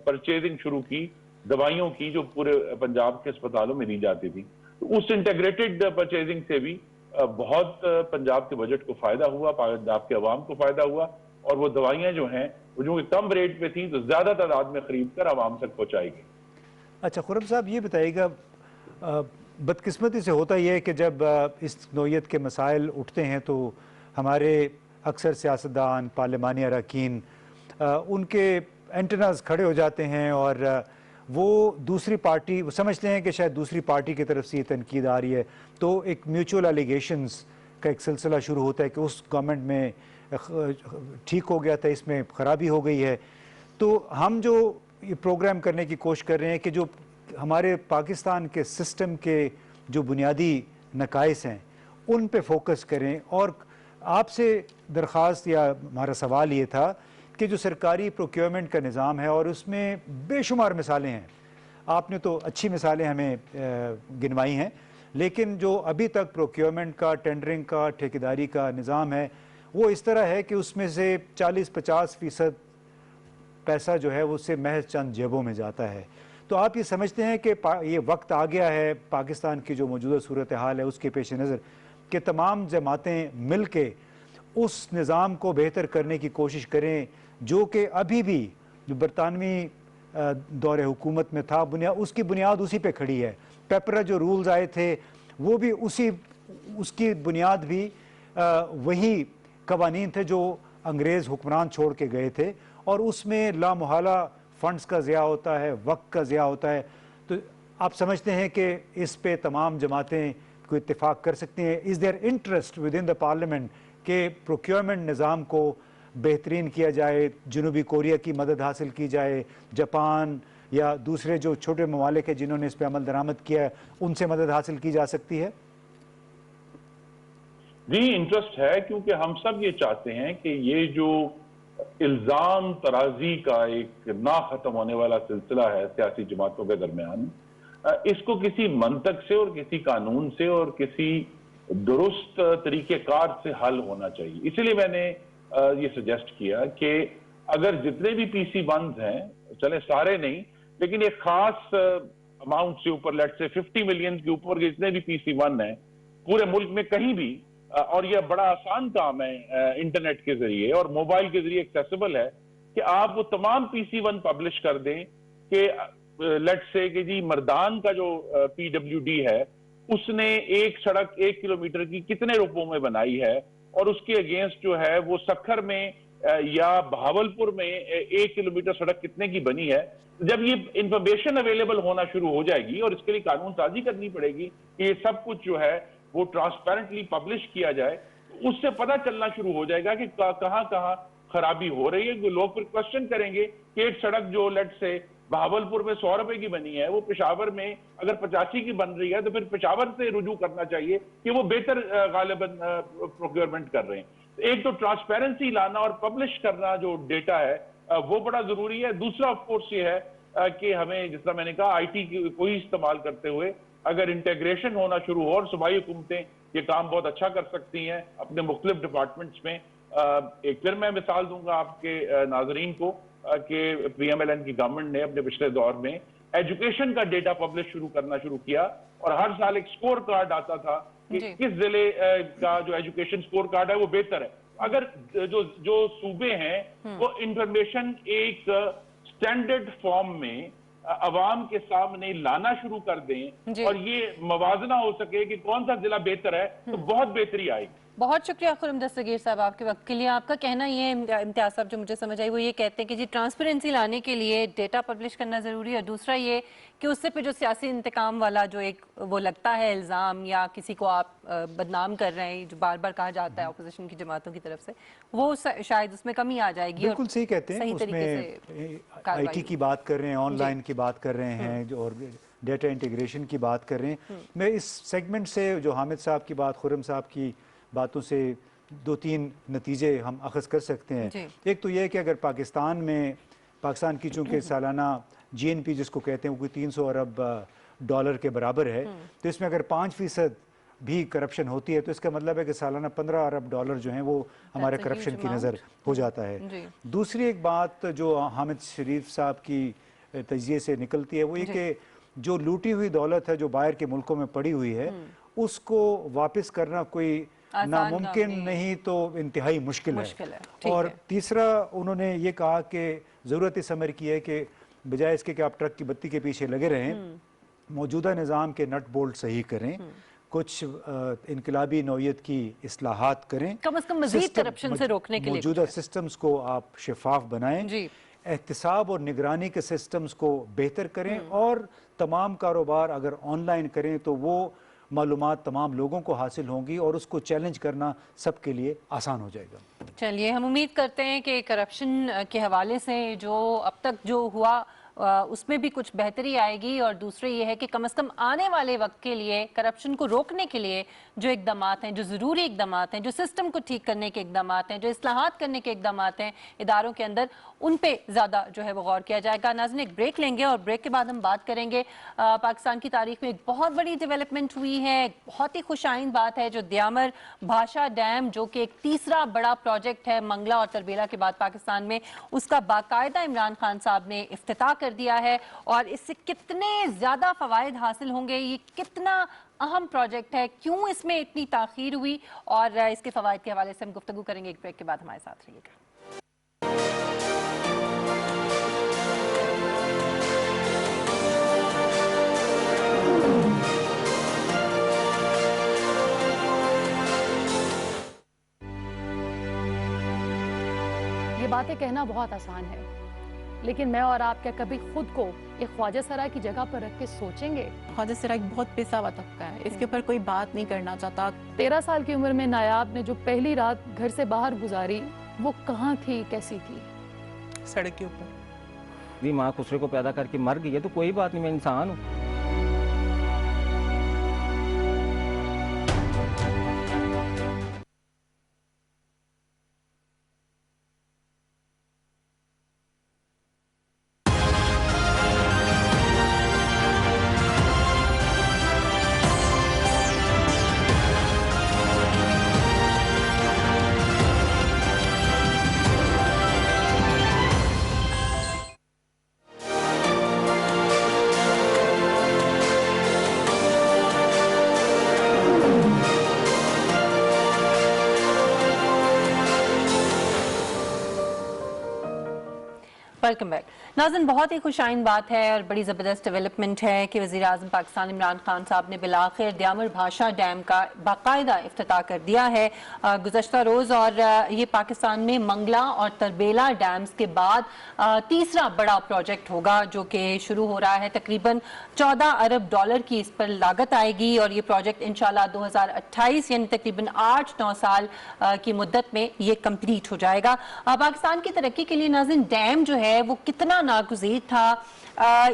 परचेजिंग शुरू की दवाइयों की जो पूरे पंजाब के अस्पतालों में दी जाती थी। तो उस इंटेग्रेटेड परचेजिंग से भी बहुत पंजाब के बजट को फायदा हुआ, पंजाब के अवाम को फायदा हुआ, और वो दवाइयां जो हैं वो जो कम रेट पे थी तो ज्यादा तादाद में खरीद कर अवाम तक पहुंचाएगी। अच्छा खुर्रम साहब, ये बताइएगा, बदकिस्मती से होता यह है कि जब इस नौयत के मसाइल उठते हैं तो हमारे अक्सर सियासतदान, पार्लिमानी अरकान, उनके एंटेनाज खड़े हो जाते हैं और वो दूसरी पार्टी, वो समझते हैं कि शायद दूसरी पार्टी की तरफ से ये तनकीद आ रही है, तो एक म्यूचुअल एलिगेशंस का एक सिलसिला शुरू होता है कि उस गवर्नमेंट में ठीक हो गया था, इसमें ख़राबी हो गई है। तो हम जो ये प्रोग्राम करने की कोशिश कर रहे हैं कि जो हमारे पाकिस्तान के सिस्टम के जो बुनियादी नकाइस हैं उन पे फोकस करें। और आपसे दरख्वास्त या हमारा सवाल ये था कि जो सरकारी प्रोक्योरमेंट का निज़ाम है और उसमें बेशुमार मिसालें हैं, आपने तो अच्छी मिसालें हमें गिनवाई हैं, लेकिन जो अभी तक प्रोक्योरमेंट का, टेंडरिंग का, ठेकेदारी का निज़ाम है वो इस तरह है कि उसमें से 40-50% पैसा जो है वो उससे महज चंद जेबों में जाता है। तो आप ये समझते हैं कि ये वक्त आ गया है पाकिस्तान की जो मौजूदा सूरत हाल है उसके पेश नज़र कि तमाम जमातें मिल के उस निज़ाम को बेहतर करने की कोशिश करें जो कि अभी भी जो बरतानवी दौर हुकूमत में था, उसकी बुनियाद उसी पे खड़ी है। पेपरा जो रूल्स आए थे वो भी उसकी बुनियाद भी वही कवानीन थे जो अंग्रेज़ हुक्मरान छोड़ के गए थे, और उसमें लामुहाला फंड्स का ज़िया होता है, वक्त का ज़िया होता है। तो आप समझते हैं कि इस पे तमाम जमातें को इत्तेफाक कर सकती हैं? Is their interest with in the parliament के प्रोक्योरमेंट निज़ाम को बेहतरीन किया जाए, जनूबी कोरिया की मदद हासिल की जाए, जापान या दूसरे जो छोटे ममालिक हैं जिन्होंने इस पर अमल दरामद किया है उनसे मदद हासिल की जा सकती है? जी, इंटरेस्ट है, क्योंकि हम सब ये चाहते हैं कि ये जो इल्जाम तराजी का एक ना खत्म होने वाला सिलसिला है सियासी जमातों के दरमियान, इसको किसी मंतक से और किसी कानून से और किसी दुरुस्त तरीकेकार से हल होना चाहिए। इसलिए मैंने ये सजेस्ट किया कि अगर जितने भी पीसी वंस हैं, चले सारे नहीं, लेकिन एक खास अमाउंट से ऊपर, लेट से 50 मिलियन के ऊपर के जितने भी पीसी वन हैं पूरे मुल्क में कहीं भी, और यह बड़ा आसान काम है इंटरनेट के जरिए और मोबाइल के जरिए एक्सेसिबल है, कि आप वो तमाम पीसी वन पब्लिश कर दें कि लेट्स से कि जी मर्दान का जो पीडब्ल्यूडी है उसने एक सड़क 1 किलोमीटर की कितने रुपयों में बनाई है, और उसके अगेंस्ट जो है वो सखर में या बहावलपुर में 1 किलोमीटर सड़क कितने की बनी है। जब ये इंफॉर्मेशन अवेलेबल होना शुरू हो जाएगी, और इसके लिए कानून साजी करनी पड़ेगी कि ये सब कुछ जो है वो ट्रांसपेरेंटली पब्लिश किया जाए, उससे पता चलना शुरू हो जाएगा कि कहां कहां खराबी हो रही है। लोग फिर क्वेश्चन करेंगे कि एक सड़क जो लेट से बहावलपुर में 100 रुपए की बनी है, वो पेशावर में अगर 85 की बन रही है, तो फिर पेशावर से रुजू करना चाहिए कि वो बेहतर गालिबन प्रोक्योरमेंट कर रहे हैं। एक तो ट्रांसपेरेंसी लाना और पब्लिश करना जो डेटा है वो बड़ा जरूरी है। दूसरा ऑफ कोर्स ये है कि हमें, जिस तरह मैंने कहा, आईटी को ही इस्तेमाल करते हुए अगर इंटेग्रेशन होना शुरू हो, और सूबाई हुकूमतें ये काम बहुत अच्छा कर सकती हैं अपने मुख्तलिफ डिपार्टमेंट्स में। एक फिर मैं मिसाल दूंगा आपके नाजरीन को कि पीएमएलएन की गवर्नमेंट ने अपने पिछले दौर में एजुकेशन का डेटा पब्लिश करना शुरू किया, और हर साल एक स्कोर कार्ड आता था कि किस जिले का जो एजुकेशन स्कोर कार्ड है वो बेहतर है। अगर जो सूबे हैं वो इंफॉर्मेशन एक स्टैंडर्ड फॉर्म में अवाम के सामने लाना शुरू कर दें और ये मवाजना हो सके कि कौन सा जिला बेहतर है, तो बहुत बेहतरी आएगी। بہت شکریہ خرم دستگیر صاحب آپ کے وقت کے لیے. آپ کا کہنا یہ ہے امتیاز صاحب جو مجھے سمجھ آئی وہ یہ کہتے ہیں کہ جی ٹرانسپیرنسی لانے کے لیے ڈیٹا پبلش کرنا ضروری ہے, اور دوسرا یہ کہ اس سے پھر جو سیاسی انتقام والا جو ایک وہ لگتا ہے الزام یا کسی کو آپ بدنام کر رہے ہیں جو بار بار کہا جاتا ہے اپوزیشن کی جماعتوں کی طرف سے, وہ شاید اس میں کمی آ جائے گی. بالکل صحیح کہتے ہیں, اس میں آئی ٹی کی بات کر رہے ہیں, آن لائن کی بات کر رہے ہیں اور ڈیٹا انٹیگریشن کی بات کر رہے ہیں. میں اس سیگمنٹ سے جو حامد صاحب کی بات, خرم صاحب کی باتوں سے 2-3 نتیجے ہم اخذ کر سکتے ہیں. ایک تو یہ کہ اگر پاکستان کی چونکہ سالانہ جی این پی جس کو کہتے ہیں وہ کوئی $300 ارب کے برابر ہے, تو اس میں اگر 5% بھی کرپشن ہوتی ہے تو اس کا مطلب ہے کہ سالانہ $15 ارب جو ہیں وہ ہمارے کرپشن کی نظر ہو جاتا ہے. دوسری ایک بات جو حامد شریف صاحب کی تجزیے سے نکلتی ہے وہ یہ کہ جو لوٹی ہوئی دولت ہے جو باہر کے ملکوں میں پڑی ہوئی ہے اس کو واپس کرنا کوئی ناممکن نہیں تو انتہائی مشکل ہے. اور تیسرا انہوں نے یہ کہا کہ ضرورت اس امر کی ہے کہ بجائے اس کے کہ آپ ٹرک کی بتی کے پیچھے لگے رہیں, موجودہ نظام کے نٹ بولٹ صحیح کریں, کچھ انقلابی نوعیت کی اصلاحات کریں, کم از کم مزید کرپشن سے روکنے کے لیے موجودہ سسٹمز کو آپ شفاف بنائیں, احتساب اور نگرانی کے سسٹمز کو بہتر کریں, اور تمام کاروبار اگر آن لائن کریں تو وہ معلومات تمام لوگوں کو حاصل ہوں گی اور اس کو چیلنج کرنا سب کے لیے آسان ہو جائے گا. چلیے ہم امید کرتے ہیں کہ کرپشن کے حوالے سے جو اب تک جو ہوا اس میں بھی کچھ بہتری آئے گی, اور دوسرے یہ ہے کہ کم از کم آنے والے وقت کے لیے کرپشن کو روکنے کے لیے جو اقدامات ہیں, جو ضروری اقدامات ہیں, جو سسٹم کو ٹھیک کرنے کے اقدامات ہیں, جو اصلاحات کرنے کے اقدامات ہیں اداروں کے اندر, ان پہ زیادہ جو ہے وہ غور کیا جائے گا. ناظرین ایک بریک لیں گے اور بریک کے بعد ہم بات کریں گے پاکستان کی تاریخ میں ایک بہت بڑی ڈیولپمنٹ ہوئی ہے, بہت ہی خوش آئند بات ہے, جو دیامر بھاشا ڈیم جو کہ ایک تیسرا بڑا پروجیکٹ ہے منگلا اور تربیلا کے بعد پاکستان میں, اس کا باقاعدہ عمران خان صاحب نے افتتاح کر دیا ہے, اور اس سے کتنے زیادہ فوائد حاصل ہوں گے, یہ کتنا اہم پروجیکٹ ہے, کیوں اس میں اتنی تاخیر ہوئی, اور اس کے فوائد کے حوالے سے ہم گفتگو کریں گے. ایک بریک کے بعد ہمارے ساتھ رہیے گا. یہ باتیں کہنا بہت آسان ہے, لیکن میں اور آپ کیا کبھی خود کو ایک خواجہ سرائے کی جگہ پر رکھ کے سوچیں گے؟ خواجہ سرائے بہت پیسہ ہوا طبقہ ہے, اس کے اوپر کوئی بات نہیں کرنا چاہتا. 13 سال کی عمر میں نایاب نے جو پہلی رات گھر سے باہر گزاری وہ کہاں تھی, کیسی تھی؟ سڑک کے اوپر. ماں خسرے کو پیدا کر کے مر گئی ہے تو کوئی بات نہیں, میں انسان ہوں. Welcome back. ناظرین بہت ہی خوش آئند بات ہے اور بڑی زبردست ڈیولپمنٹ ہے کہ وزیر اعظم پاکستان عمران خان صاحب نے بالآخر دیامر بھاشا ڈیم کا باقاعدہ افتتاح کر دیا ہے گزشتہ روز, اور یہ پاکستان میں منگلا اور تربیلا ڈیمز کے بعد تیسرا بڑا پروجیکٹ ہوگا جو کہ شروع ہو رہا ہے. تقریباً $14 ارب کی اس پر لاگت آئے گی, اور یہ پروجیکٹ انشاءاللہ 2028 یعنی تقریباً 8-9 سال کی مدت میں یہ کمپلیٹ ہو جائے گا. پاکستان کی ترقی کے لیے ناظرین ڈیم جو ہے وہ کتنا ناگزیر تھا,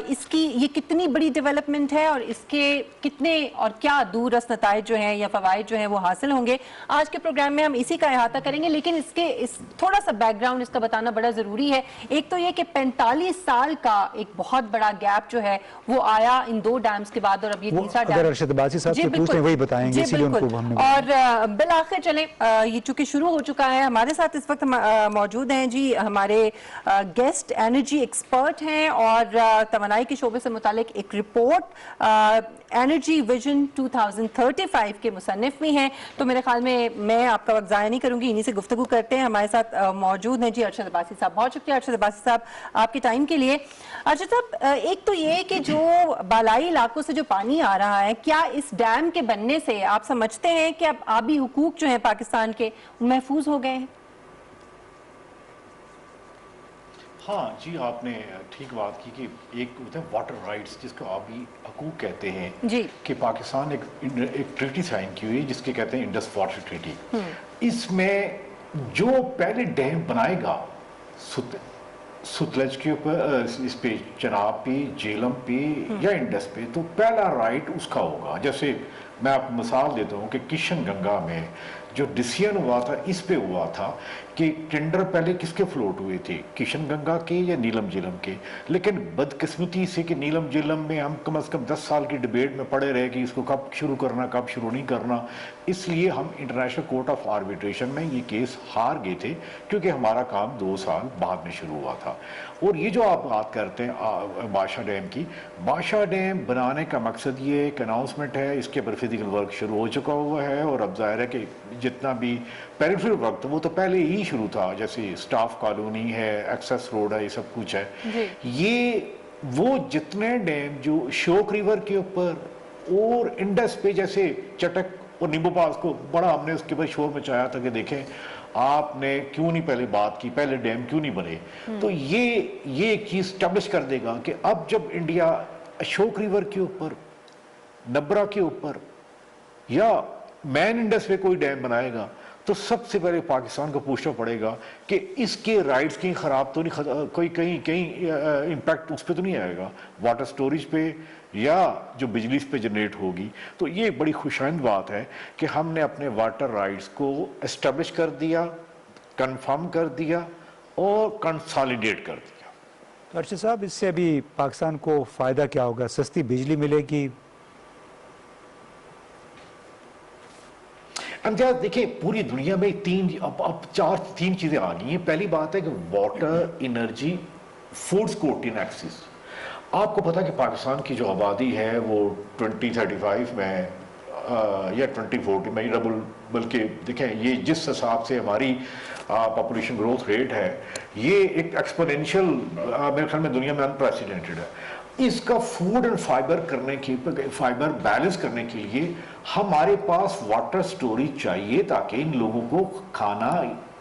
اس کی یہ کتنی بڑی ڈیولپمنٹ ہے, اور اس کے کتنے اور کیا دور رس نتائج جو ہیں یا فوائد جو ہیں وہ حاصل ہوں گے. آج کے پروگرام میں ہم اسی کا احاطہ کریں گے, لیکن اس تھوڑا سا بیک گراؤنڈ اس کا بتانا بڑا ضروری ہے. ایک تو یہ کہ 45 سال کا ایک بہت بڑا گیپ جو ہے وہ آیا ان 2 ڈیمز کے بعد, اور اب یہ تیسرا ڈیم. اگر ارشد عباسی صاحب سے پوچھیں وہی بتائیں گے, اسی لیے ان کو ہم نے. اور بالآخر چلیں یہ چونکہ شروع ہو چکا ہے, ہمارے ساتھ اس وقت موجود ہیں جی ہمارے گیسٹ انرجی ایکسپرٹ ہیں اور توانائی کے شعبے سے متعلق ایک رپورٹ انرجی ویژن 2035 کے مصنف بھی ہیں. تو میرے خیال میں آپ کا وقت ضائع نہیں کروں گی, انہی سے گفتگو کرتے ہیں. ہمارے ساتھ موجود ہیں جی ارشد عباسی صاحب. بہت شکریہ ارشد عباسی صاحب آپ کے ٹائم کے لیے. ارشد صاحب ایک تو یہ کہ جو بالائی علاقوں سے جو پانی آ رہا ہے، کیا اس ڈیم کے بننے سے آپ سمجھتے ہیں کہ اب آبی حقوق جو ہیں پاکستان کے محفوظ ہو گئے ہیں؟ ہاں جی، آپ نے ٹھیک بات کی کہ ایک ہوتا ہے واٹر رائٹس، جس کو آبی حقوق کہتے ہیں جی، کہ پاکستان ایک ٹریٹی سائن کی ہوئی جس کے کہتے ہیں انڈس واٹر ٹریٹی. اس میں جو پہلے ڈیم بنائے گا ستلج کے اوپر، اس پہ چناب پہ، جیلم پہ یا انڈس پہ، تو پہلا رائٹ اس کا ہوگا. جیسے میں آپ کو مثال دیتا ہوں کہ کشن گنگا میں جو ڈیسیژن ہوا تھا اس پہ ہوا تھا کہ ٹینڈر پہلے کس کے فلوٹ ہوئے تھے، کشن گنگا کے یا نیلم جیلم کے. لیکن بدقسمتی سے کہ نیلم جیلم میں ہم کم از کم 10 سال کی ڈیبیٹ میں پڑے رہے کہ اس کو کب شروع کرنا کب شروع نہیں کرنا. اس لیے ہم انٹرنیشنل کورٹ آف آربیٹریشن میں یہ کیس ہار گئے تھے، کیونکہ ہمارا کام 2 سال بعد میں شروع ہوا تھا. اور یہ جو آپ بات کرتے ہیں بادشاہ ڈیم کی، بادشاہ ڈیم بنانے کا مقصد یہ ایک اناؤنسمنٹ ہے، اس کے پر فزیکل ورک شروع ہو چکا ہوا ہے. اور اب ظاہر ہے کہ جتنا بھی پیریفرل ورک وہ تو پہلے ہی شروع تھا، جیسے سٹاف کالونی ہے، ایکسس روڈ ہے، یہ سب کچھ ہے. یہ وہ جتنے ڈیم جو شوک ریور کے اوپر اور انڈس پہ، جیسے چٹک اور نیمبو پاس کو بڑا ہم نے اس کے اوپر شور مچایا تھا کہ دیکھیں آپ نے کیوں نہیں پہلے بات کی، پہلے ڈیم کیوں نہیں بنے. تو یہ ایک چیز اسٹیبلش کر دے گا کہ اب جب انڈیا اشوک ریور کے اوپر، نبرا کے اوپر یا مین انڈس پہ کوئی ڈیم بنائے گا تو سب سے پہلے پاکستان کو پوچھنا پڑے گا کہ اس کے رائٹس کہیں خراب تو نہیں، کوئی کہیں امپیکٹ اس پہ تو نہیں آئے گا، واٹر سٹوریج پہ یا جو بجلی اس پہ جنریٹ ہوگی. تو یہ بڑی خوشائند بات ہے کہ ہم نے اپنے واٹر رائٹس کو اسٹیبلش کر دیا، کنفرم کر دیا اور کنسالیڈیٹ کر دیا. ارشد صاحب، اس سے ابھی پاکستان کو فائدہ کیا ہوگا؟ سستی بجلی ملے گی؟ امتیاز دیکھیں، پوری دنیا میں تین چیزیں آ گئی ہیں. پہلی بات ہے کہ water, energy, food security and access. آپ کو پتا کہ پاکستان کی جو آبادی ہے وہ 2035 میں یا 2040 میں ڈبل، بلکہ دیکھیں یہ جس حساب سے ہماری پاپولیشن گروتھ ریٹ ہے، یہ ایک ایکسپونینشیل میرے خیال میں دنیا میں انپریسیڈنٹڈ ہے. اس کا فوڈ اینڈ فائبر بیلنس کرنے کے لیے ہمارے پاس واٹر سٹوریج چاہیے تاکہ ان لوگوں کو کھانا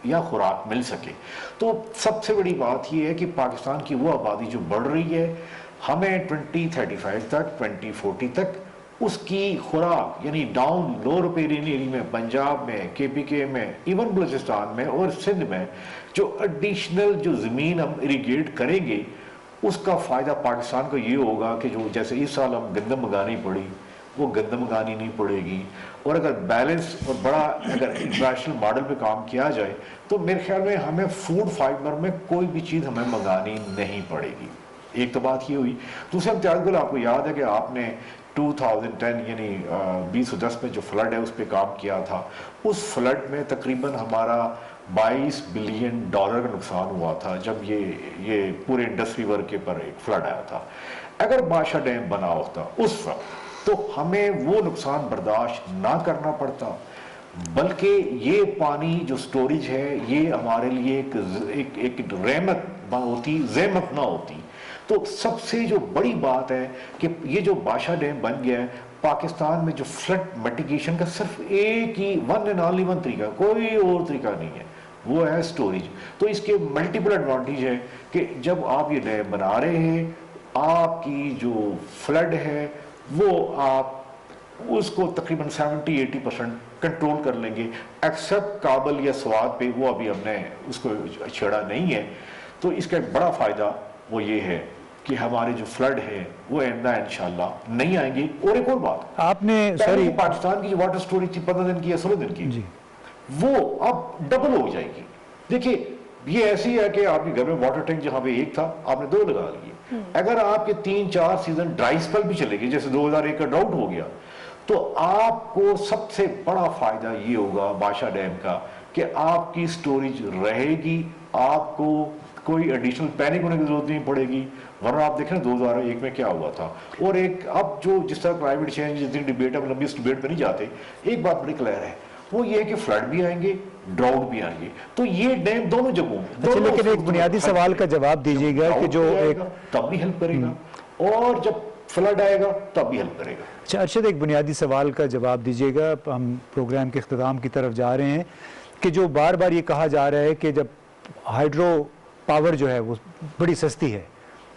یا خوراک مل سکے. تو سب سے بڑی بات یہ ہے کہ پاکستان کی وہ آبادی جو بڑھ رہی ہے، ہمیں 2035 تک، 2040 تک اس کی خوراک، یعنی ڈاؤن لو ریپیرین ایریا میں، پنجاب میں، KPK میں، ایون بلوچستان میں اور سندھ میں جو ایڈیشنل جو زمین ہم اریگیٹ کریں گے، اس کا فائدہ پاکستان کو یہ ہوگا کہ جو جیسے اس سال ہم گندم اگانی پڑی، وہ گندم اگانی نہیں پڑے گی. اور اگر بیلنس اور بڑا اگر انٹرنیشنل ماڈل پہ کام کیا جائے تو میرے خیال میں ہمیں فوڈ فائبر میں کوئی بھی چیز ہمیں منگانی نہیں پڑے گی. ایک تو بات یہ ہوئی. دوسرا امتیاز گل، آپ کو یاد ہے کہ آپ نے 2010 یعنی 2010 میں جو فلڈ ہے اس پہ کام کیا تھا. اس فلڈ میں تقریباً ہمارا $22 بلین کا نقصان ہوا تھا جب یہ پورے انڈس ریور کے پر ایک فلڈ آیا تھا. اگر بادشاہ ڈیم بنا ہوتا اس وقت تو ہمیں وہ نقصان برداشت نہ کرنا پڑتا، بلکہ یہ پانی جو سٹوریج ہے یہ ہمارے لیے ایک رحمت ہوتی، زحمت نہ ہوتی. تو سب سے جو بڑی بات ہے کہ یہ جو بادشاہ ڈیم بن گیا ہے، پاکستان میں جو فلڈ میٹیگیشن کا صرف ایک ہی ون اینڈ اونلی ون طریقہ، کوئی اور طریقہ نہیں ہے، وہ ہے سٹوریج. تو اس کے ملٹیپل ایڈوانٹیج ہے کہ جب آپ یہ ڈیم بنا رہے ہیں، آپ کی جو فلڈ ہے وہ آپ اس کو تقریباً 70-80% کنٹرول کر لیں گے. ایکسپٹ کابل یا سوات پہ، وہ ابھی ہم نے اس کو چھیڑا نہیں ہے. تو اس کا ایک بڑا فائدہ وہ یہ ہے کہ ہمارے جو فلڈ ہے وہ آئندہ انشاءاللہ نہیں آئیں گے. اور ایک اور بات، آپ نے پاکستان کی جو واٹر سٹوریج تھی 15 دن کی یا 16 دن کی، وہ اب ڈبل ہو جائے گی. دیکھیے یہ ایسی ہے کہ آپ کے گھر میں واٹر ٹینک جہاں پہ ایک تھا آپ نے 2 لگا لیے. اگر آپ کے 3-4 سیزن ڈرائی اسپیل بھی چلے گئے، جیسے 2001 کا ڈراؤٹ ہو گیا، تو آپ کو سب سے بڑا فائدہ یہ ہوگا بادشاہ ڈیم کا کہ آپ کی سٹوریج رہے گی، آپ کو کوئی ایڈیشنل پینک ہونے کی ضرورت نہیں پڑے گی. ورنہ آپ دیکھیں 2001 میں کیا ہوا تھا. اور ایک اب جو جس طرح کلائمیٹ چینج جتنی ڈیبیٹ ہے، لمبی اس ڈیبیٹ پہ نہیں جاتے، ایک بات بڑی کلیئر ہے، وہ یہ ہے کہ فلڈ بھی آئیں گے، ڈراؤٹ بھی آئیں گے. تو یہ ڈیم دونوں جگہوں. لیکن ایک بنیادی سوال کا جواب دیجیے گا کہ جو ایک تب بھی ہیلپ کرے گا. और जब फ्लड आएगा तब भी हेल्प करेगा। अच्छा अरशद, एक बुनियादी सवाल का जवाब दीजिएगा, हम प्रोग्राम के इख्तिताम की तरफ जा रहे हैं, कि जो बार बार ये कहा जा रहा है कि जब हाइड्रो पावर जो है वो बड़ी सस्ती है,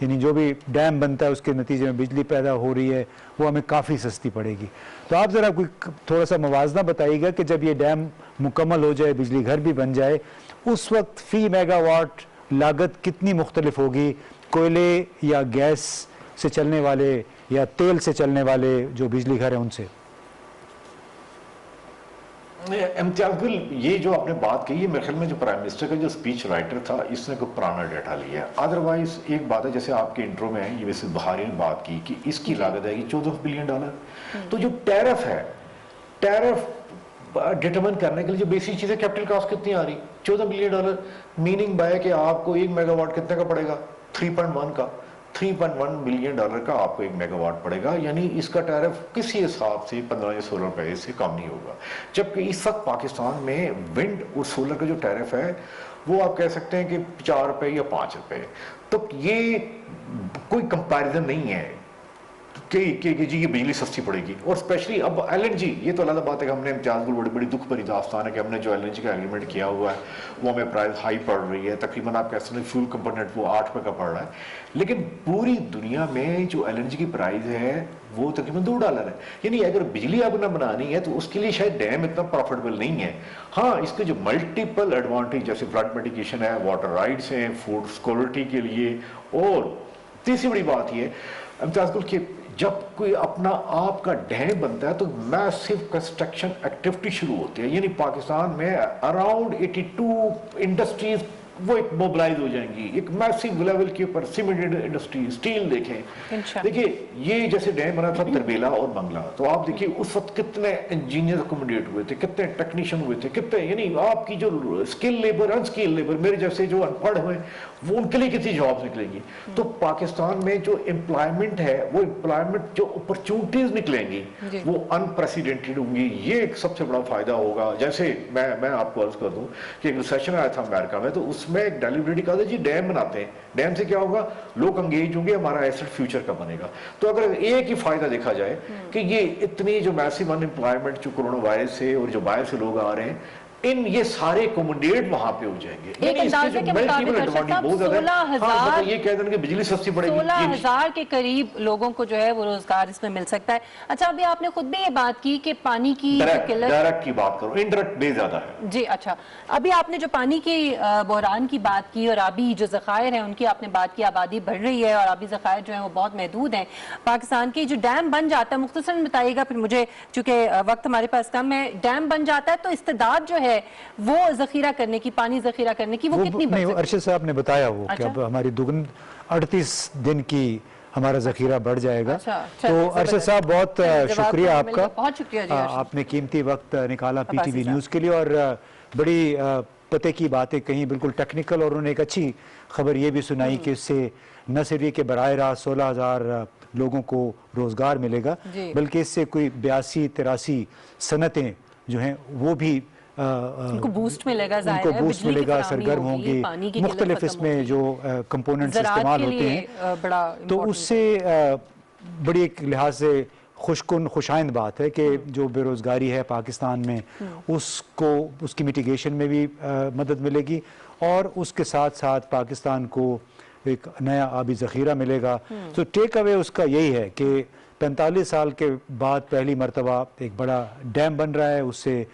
यानी जो भी डैम बनता है उसके नतीजे में बिजली पैदा हो रही है वो हमें काफ़ी सस्ती पड़ेगी, तो आप ज़रा कोई थोड़ा सा मवाजना बताइएगा कि जब ये डैम मुकम्मल हो जाए, बिजली घर भी बन जाए, उस वक्त फ़ी मेगावाट लागत कितनी मुख्तलिफ होगी कोयले या गैस से चलने वाले या तेल से चलने वाले जो बिजली घर हैं उनसे? इम्तियाज गुल, ये जो आपने बात कही है, मेरे ख्याल में जो प्राइम मिनिस्टर का जो स्पीच राइटर था इसने कोई पुराना डाटा लिया है। अदरवाइज एक बात है, जैसे आपके इंट्रो में है, ये वैसे बहारी ने बात की कि इसकी लागत आएगी $14 बिलियन। तो जो टैरिफ है, टैरिफ डिटरमिन करने के लिए जो बेसिक चीज़ें, कैपिटल कॉस्ट कितनी आ रही, $14 बिलियन, मीनिंग बाय कि आपको 1 मेगावाट कितने का पड़ेगा, 3.1 बिलियन डॉलर का आपको 1 मेगावाट पड़ेगा, यानी इसका टैरिफ किसी हिसाब से 15 या 16 रुपए से कम नहीं होगा। जबकि इस वक्त पाकिस्तान में विंड और सोलर का जो टैरिफ है वो आप कह सकते हैं कि 4 रुपए या 5 रुपए, तो ये कोई कंपैरिजन नहीं है कि जी ये बिजली सस्ती पड़ेगी। और स्पेशली अब LNG, ये तो अलग बात है कि हमने इम्तियाज गुल बड़ी दुख भरी दास्तान है कि हमने जो LNG का एग्रीमेंट किया हुआ है वो हमें प्राइस हाई पड़ रही है, तकरीबन आप कह सकते हैं फ्यूल कंपोनेंट वो 8 रुपए का पड़ रहा है, लेकिन पूरी दुनिया में जो LNG की प्राइस है वो तकरीबन $2 है। यानी अगर बिजली आपने बनानी है तो उसके लिए शायद डैम इतना प्रॉफिटेबल नहीं है। हाँ, इसके जो मल्टीपल एडवांटेज जैसे फ्लड मिटिगेशन है, वाटर राइट्स हैं, फूड सिक्योरिटी के लिए, और तीसरी बड़ी बात ये इम्तियाज गुल कि जब कोई अपना आपका डैम बनता है तो मैसिव कंस्ट्रक्शन एक्टिविटी शुरू होती है, यानी पाकिस्तान में अराउंड 82 इंडस्ट्रीज वो एक मोबिलाइज हो जाएंगी एक मैसिव लेवल के ऊपर। सीमेंट इंडस्ट्री, स्टील देखें, देखिए ये जैसे डैम बना था तरबेला और मंगला, तो आप देखिए उस वक्त कितने इंजीनियर अकोमोडेट हुए थे, कितने टेक्नीशियन हुए थे, कितने, यानी आपकी जो स्किल लेबर, अनस्किल लेबर, मेरे जैसे जो अनपढ़ हुए वो उनके लिए कितनी जॉब्स निकलेंगी। तो पाकिस्तान में जो एम्प्लॉयमेंट है वो एम्प्लॉयमेंट जो अपॉर्चुनिटीज निकलेंगी वो अनप्रेसिडेंटेड होंगी, ये एक सबसे बड़ा फायदा होगा। जैसे मैं आपको अर्ज कर दूं कि एक रिसेशन आया था अमेरिका में, तो उसमें एक डेलीब्रिटी कहा था जी डैम बनाते हैं, डैम से क्या होगा, लोग अंगेज होंगे, हमारा एसेट फ्यूचर का बनेगा। तो अगर एक ही फायदा देखा जाए कि ये इतनी जो मैसिव अनएम्प्लॉयमेंट जो कोरोना वायरस से और जो बाहर से लोग आ रहे हैं, इन ये सारे एकोमोडेट वहां पे हो जाएंगे। एक अंदाजे के मुताबिक 16,000 ये कह देंगे कि बिजली सस्ती पड़ेगी, 16,000 के करीब लोगों को जो है वो रोजगार इसमें मिल सकता है। अच्छा, अभी आपने खुद भी ये बात की कि पानी की किल्लत, डायरेक्ट की बात करो, इनडायरेक्ट बे ज्यादा है जी। अच्छा, अभी आपने जो पानी की बहरान की बात की और अभी जो ज़खायर हैं उनकी आपने बात की, आबादी बढ़ रही है और अभी ज़खायर जो है वो बहुत महदूद हैं पाकिस्तान के। जो डैम बन जाता है, मुख्तसरन बताइएगा फिर मुझे, चूंकि वक्त हमारे पास कम है, डैम बन जाता है तो इस्तेदाद जो है वो जखीरा करने की, पानी जखीरा करने की, वो कितनी बढ़ सकती है? अरशद साहब ने बताया वो कि अब हमारी दुगुन 38 दिन की हमारा जखीरा बढ़ जाएगा। तो अरशद साहब बहुत शुक्रिया आपका, बहुत शुक्रिया, आपने कीमती वक्त निकाला PTV न्यूज़ के लिए और बड़ी पते की बातें कहीं, बिल्कुल टेक्निकल, और उन्होंने एक अच्छी खबर ये भी सुनाई कि इससे न सिर्फ ये कि बराह रास्त 16,000 लोगों को रोजगार मिलेगा, बल्कि इससे कोई 82-83 सनतें जो हैं वो भी उनको बूस्ट मिलेगा, उनको बूस्ट मिलेगा, सरगर्म होंगी, मुख्तलिफ इसमें जो कंपोनेंट्स इस्तेमाल होते हैं, तो उससे बड़ी एक लिहाज से खुशाइंद बात है कि जो बेरोज़गारी है पाकिस्तान में उसको, उसकी मिटिगेशन में भी मदद मिलेगी और उसके साथ साथ पाकिस्तान को एक नया आबी ज़ख़ीरा मिलेगा। तो टेक अवे उसका यही है कि 45 साल के बाद पहली मरतबा एक बड़ा डैम बन रहा है, उससे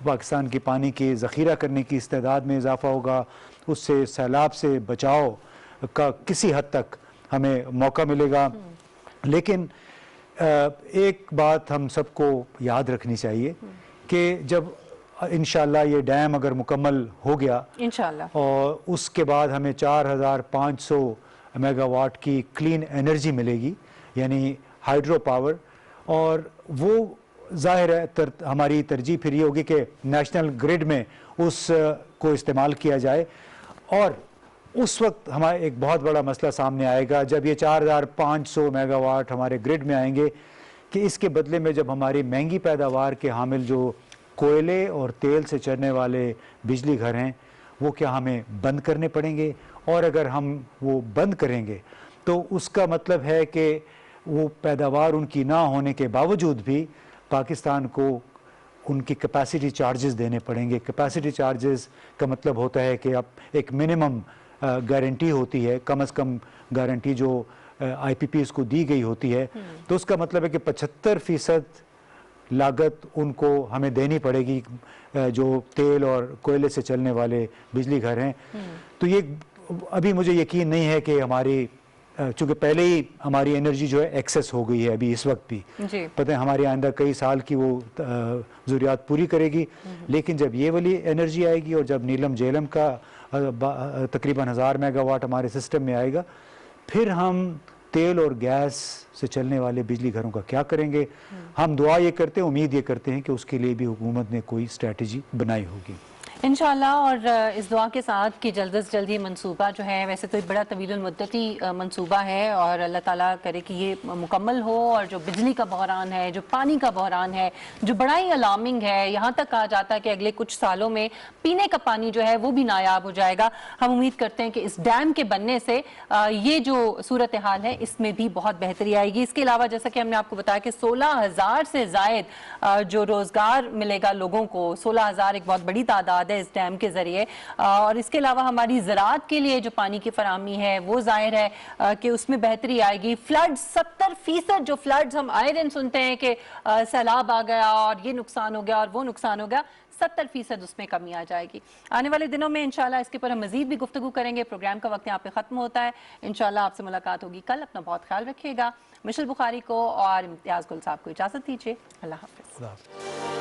पाकिस्तान की पानी की ज़ख़ीरा करने की इस्तेदाद में इजाफा होगा, उससे सैलाब से बचाव का किसी हद तक हमें मौका मिलेगा। लेकिन एक बात हम सबको याद रखनी चाहिए कि जब इंशाअल्लाह ये डैम अगर मुकम्मल हो गया इंशाअल्लाह, और उसके बाद हमें 4,500 मेगावाट की क्लीन एनर्जी मिलेगी, यानी हाइड्रो पावर, और वो ज़ाहिर है हमारी तरजीह फिर ये होगी कि नेशनल ग्रिड में उसको इस्तेमाल किया जाए। और उस वक्त हमारे एक बहुत बड़ा मसला सामने आएगा जब ये 4,500 मेगावाट हमारे ग्रिड में आएंगे कि इसके बदले में जब हमारी महंगी पैदावार के हामिल जो कोयले और तेल से चलने वाले बिजली घर हैं वो क्या हमें बंद करने पड़ेंगे, और अगर हम वो बंद करेंगे तो उसका मतलब है कि वो पैदावार उनकी ना होने के बावजूद भी पाकिस्तान को उनकी कैपेसिटी चार्जेस देने पड़ेंगे। कैपेसिटी चार्जेस का मतलब होता है कि अब एक मिनिमम गारंटी होती है, कम से कम गारंटी जो IPPs को दी गई होती है, तो उसका मतलब है कि 75% लागत उनको हमें देनी पड़ेगी जो तेल और कोयले से चलने वाले बिजली घर हैं। तो ये अभी मुझे यकीन नहीं है कि हमारी, चूँकि पहले ही हमारी एनर्जी जो है एक्सेस हो गई है अभी इस वक्त भी, पता है हमारे आइंदा कई साल की वो ज़रूरियात पूरी करेगी। लेकिन जब ये वाली एनर्जी आएगी और जब नीलम झेलम का तकरीबन 1000 मेगावाट हमारे सिस्टम में आएगा, फिर हम तेल और गैस से चलने वाले बिजली घरों का क्या करेंगे। हम दुआ ये करते हैं, उम्मीद ये करते हैं कि उसके लिए भी हुकूमत ने कोई स्ट्रेटजी बनाई होगी इंशाल्लाह। और इस दुआ के साथ कि जल्द से जल्द ये मंसूबा जो है, वैसे तो एक बड़ा तवील मुद्दती मंसूबा है और अल्लाह ताला करे कि ये मुकम्मल हो, और जो बिजली का बहरान है, जो पानी का बहरान है, जो बड़ा ही अलार्मिंग है, यहाँ तक कहा जाता है कि अगले कुछ सालों में पीने का पानी जो है वो भी नायाब हो जाएगा। हम उम्मीद करते हैं कि इस डैम के बनने से ये जो सूरत हाल है इसमें भी बहुत बेहतरी आएगी। इसके अलावा जैसा कि हमने आपको बताया कि 16,000 से ज़ायद जो रोज़गार मिलेगा लोगों को, 16,000 एक बहुत बड़ी तादाद इस डैम के जरिए। और इसके अलावा हमारी ज़राअत के लिए जो पानी की फराहमी है वो जाहिर है कि उसमें बेहतरी आएगी। फ्लड 70% जो फ्लड्स हम आए दिन सुनते हैं कि सैलाब आ गया और ये नुकसान हो गया और वो नुकसान हो गया, 70% उसमें कमी आ जाएगी। आने वाले दिनों में इंशाल्लाह इसके पर हम मजीद भी गुफ्तगू करेंगे। प्रोग्राम का वक्त यहाँ पे ख़त्म होता है। इंशाल्लाह आपसे मुलाकात होगी कल। अपना बहुत ख्याल रखिएगा। मिशल बुखारी को और इम्तियाज़ गुल साहब को इजाज़त दीजिए। अल्लाह हाफ़िज़।